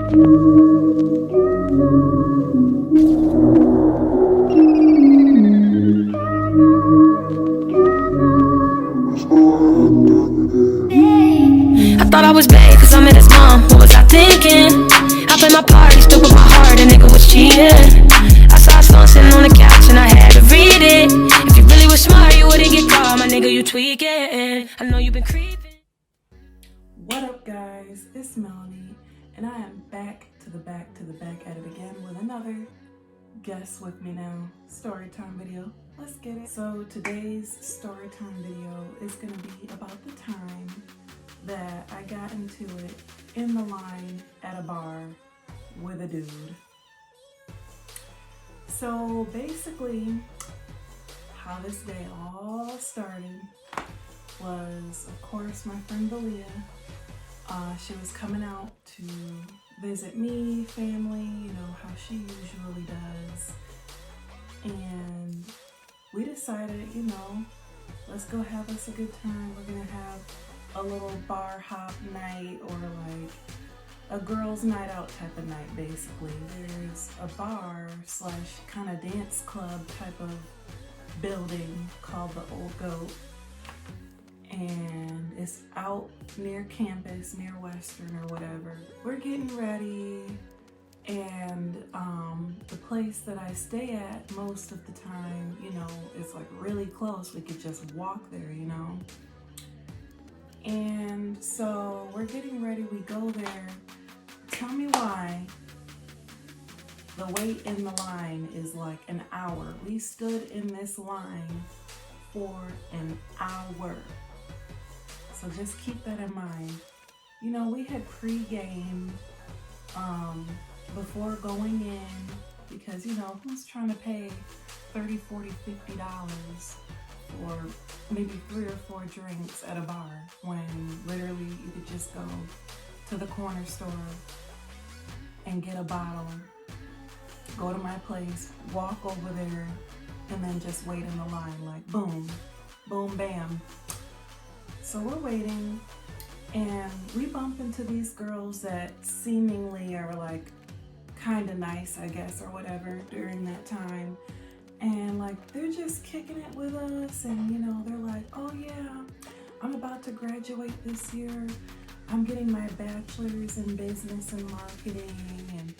I thought I was bad cause I met his mom. What was I thinking? I played my part, he still put my heart, a nigga was cheating. I saw his phone sitting on the couch and I had to read it. If you really was smart, you wouldn't get caught, my nigga, you tweaking. I know you've been creeping. What up, guys? It's Melanie, and I am back to the back at it again with another guest with me now. Story time video. Let's get it. So today's story time video is gonna be about the time that I got into it in the line at a bar with a dude. So basically, how this day all started was, of course, my friend Valia. She was coming out to visit me, family, you know, how she usually does. And we decided, you know, let's go have us a good time. We're gonna have a little bar hop night, or like a girls' night out type of night, basically. There's a bar slash kind of dance club type of building called the Old Goat. And it's out near campus, near Western or whatever. We're getting ready, and the place that I stay at most of the time, you know, is like really close. We could just walk there, you know. And so we're getting ready, we go there. Tell me why the wait in the line is like an hour. We stood in this line for an hour. So just keep that in mind. You know, we had pre-game before going in, because, you know, who's trying to pay $30, $40, $50 for maybe 3 or 4 drinks at a bar when literally you could just go to the corner store and get a bottle, go to my place, walk over there, and then just wait in the line, like boom, boom, bam. So we're waiting, and we bump into these girls that seemingly are like kind of nice, I guess, or whatever during that time. And like, they're just kicking it with us, and you know, they're like, oh yeah, I'm about to graduate this year. I'm getting my bachelor's in business and marketing, and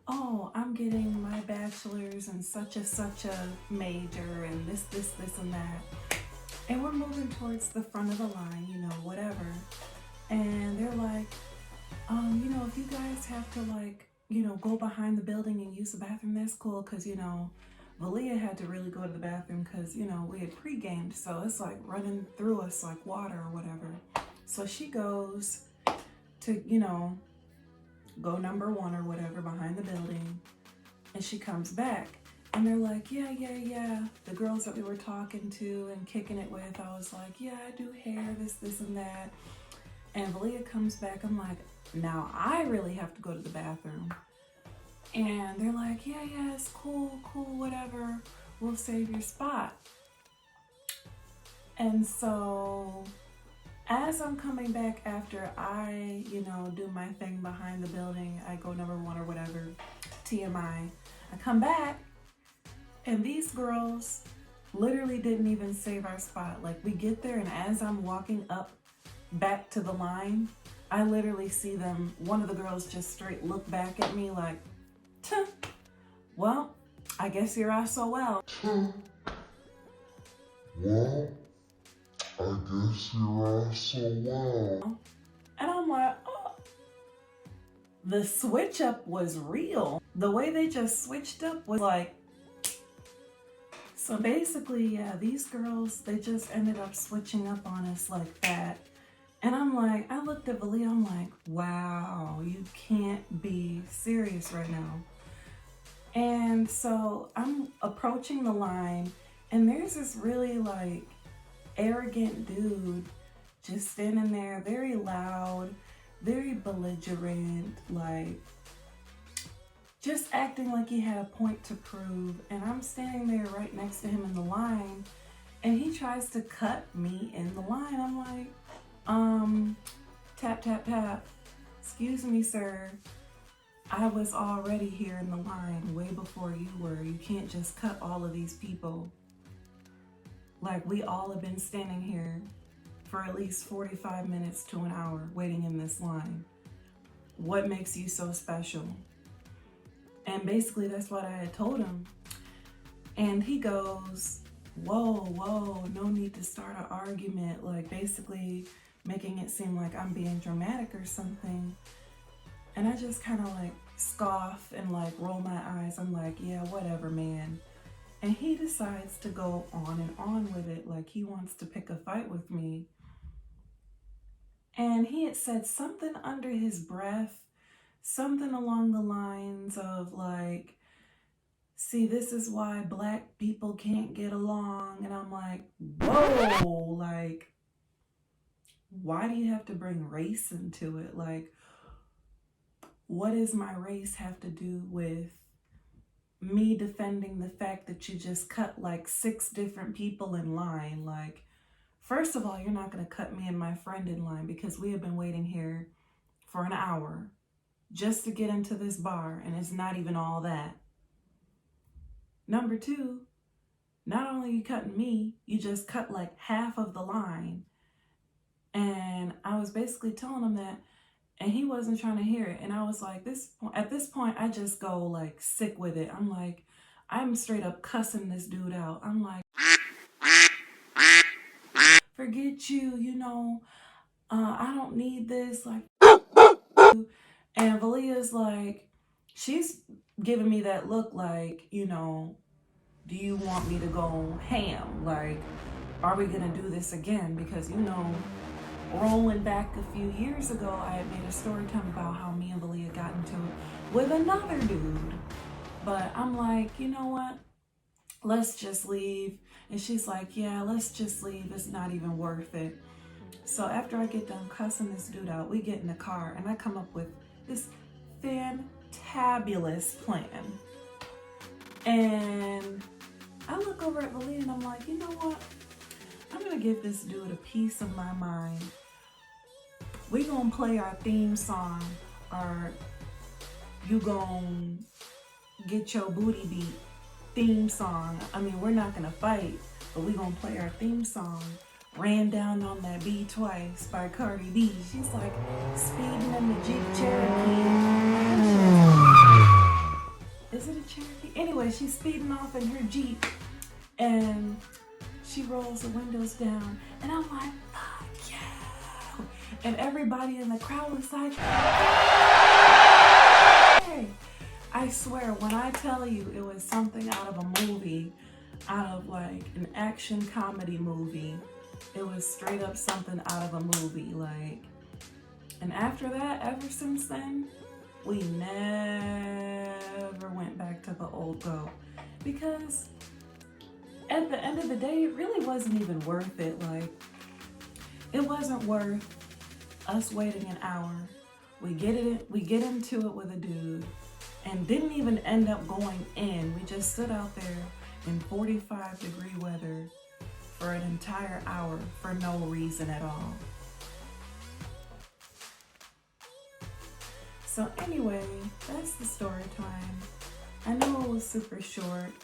oh, I'm getting my bachelor's in such a major, and this and that. And we're moving towards the front of the line, you know, whatever. And they're like, you know, if you guys have to, like, you know, go behind the building and use the bathroom, that's cool, because, you know, Valia had to really go to the bathroom because, you know, we had pre-gamed, so it's like running through us like water or whatever. So she goes to, you know, go number 1 or whatever behind the building, and she comes back. And they're like, yeah. The girls that we were talking to and kicking it with, I was like, yeah, I do hair, this and that. And Valia comes back, I'm like, now I really have to go to the bathroom. And they're like, yeah, it's cool, whatever. We'll save your spot. And so as I'm coming back after I, you know, do my thing behind the building, I go number 1 or whatever, TMI. I come back, and these girls literally didn't even save our spot. Like, we get there, and as I'm walking up back to the line, I literally see them, one of the girls just straight look back at me like, tuh, well, I guess you're SOL. Well, I guess you're SOL. And I'm like, oh. The switch up was real. The way they just switched up was like, so basically, yeah, these girls, they just ended up switching up on us like that. And I'm like, I looked at Valia, I'm like, wow, you can't be serious right now. And so I'm approaching the line, and there's this really like arrogant dude just standing there, very loud, very belligerent, like just acting like he had a point to prove. And I'm standing there right next to him in the line, and he tries to cut me in the line. I'm like, tap, tap, tap. Excuse me, sir. I was already here in the line way before you were. You can't just cut all of these people. Like, we all have been standing here for at least 45 minutes to an hour waiting in this line. What makes you so special? And basically that's what I had told him. And he goes, whoa, no need to start an argument. Like, basically making it seem like I'm being dramatic or something. And I just kind of like scoff and like roll my eyes. I'm like, yeah, whatever, man. And he decides to go on and on with it. Like, he wants to pick a fight with me. And he had said something under his breath, something along the lines of like, see, this is why black people can't get along. And I'm like, whoa, like, why do you have to bring race into it? Like, what does my race have to do with me defending the fact that you just cut like 6 different people in line? Like, first of all, you're not going to cut me and my friend in line because we have been waiting here for an hour just to get into this bar, and it's not even all that. Number 2, not only are you cutting me, you just cut like half of the line. And I was basically telling him that, and he wasn't trying to hear it. And I was like, at this point, I just go like sick with it. I'm like, I'm straight up cussing this dude out. I'm like, forget you, you know, I don't need this. Like, and Valia's like, she's giving me that look like, you know, do you want me to go ham? Like, are we gonna do this again? Because, you know, rolling back a few years ago, I had made a story time about how me and Valia got into it with another dude. But I'm like, you know what? Let's just leave. And she's like, yeah, let's just leave. It's not even worth it. So after I get done cussing this dude out, we get in the car and I come up with this fantabulous plan. And I look over at Valia and I'm like, you know what? I'm gonna give this dude a piece of my mind. We gonna play our theme song, or you gonna get your booty beat theme song. I mean, we're not gonna fight, but we gonna play our theme song. Ran Down on That B Twice by Cardi B. She's like speeding in the Jeep Cherokee. Is it a Cherokee? Anyway, she's speeding off in her Jeep and she rolls the windows down, and I'm like, fuck yeah. And everybody in the crowd was like, hey. I swear, when I tell you it was something out of a movie, out of like an action comedy movie, it was straight up something out of a movie. Like, and after that, ever since then, we never went back to the old go, because at the end of the day, it really wasn't even worth it. Like, it wasn't worth us waiting an hour. We get into it with a dude and didn't even end up going in. We just stood out there in 45-degree weather for an entire hour for no reason at all. So anyway, that's the story time. I know it was super short.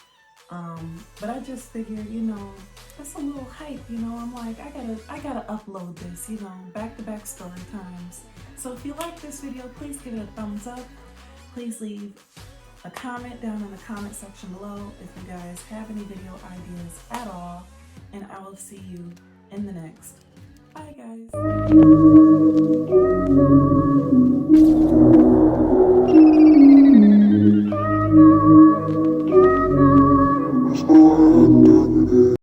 But I just figured, you know, that's a little hype, you know. I'm like, I gotta upload this, you know, back-to-back story times. So if you like this video, please give it a thumbs up. Please leave a comment down in the comment section below if you guys have any video ideas at all. And I will see you in the next. Bye, guys.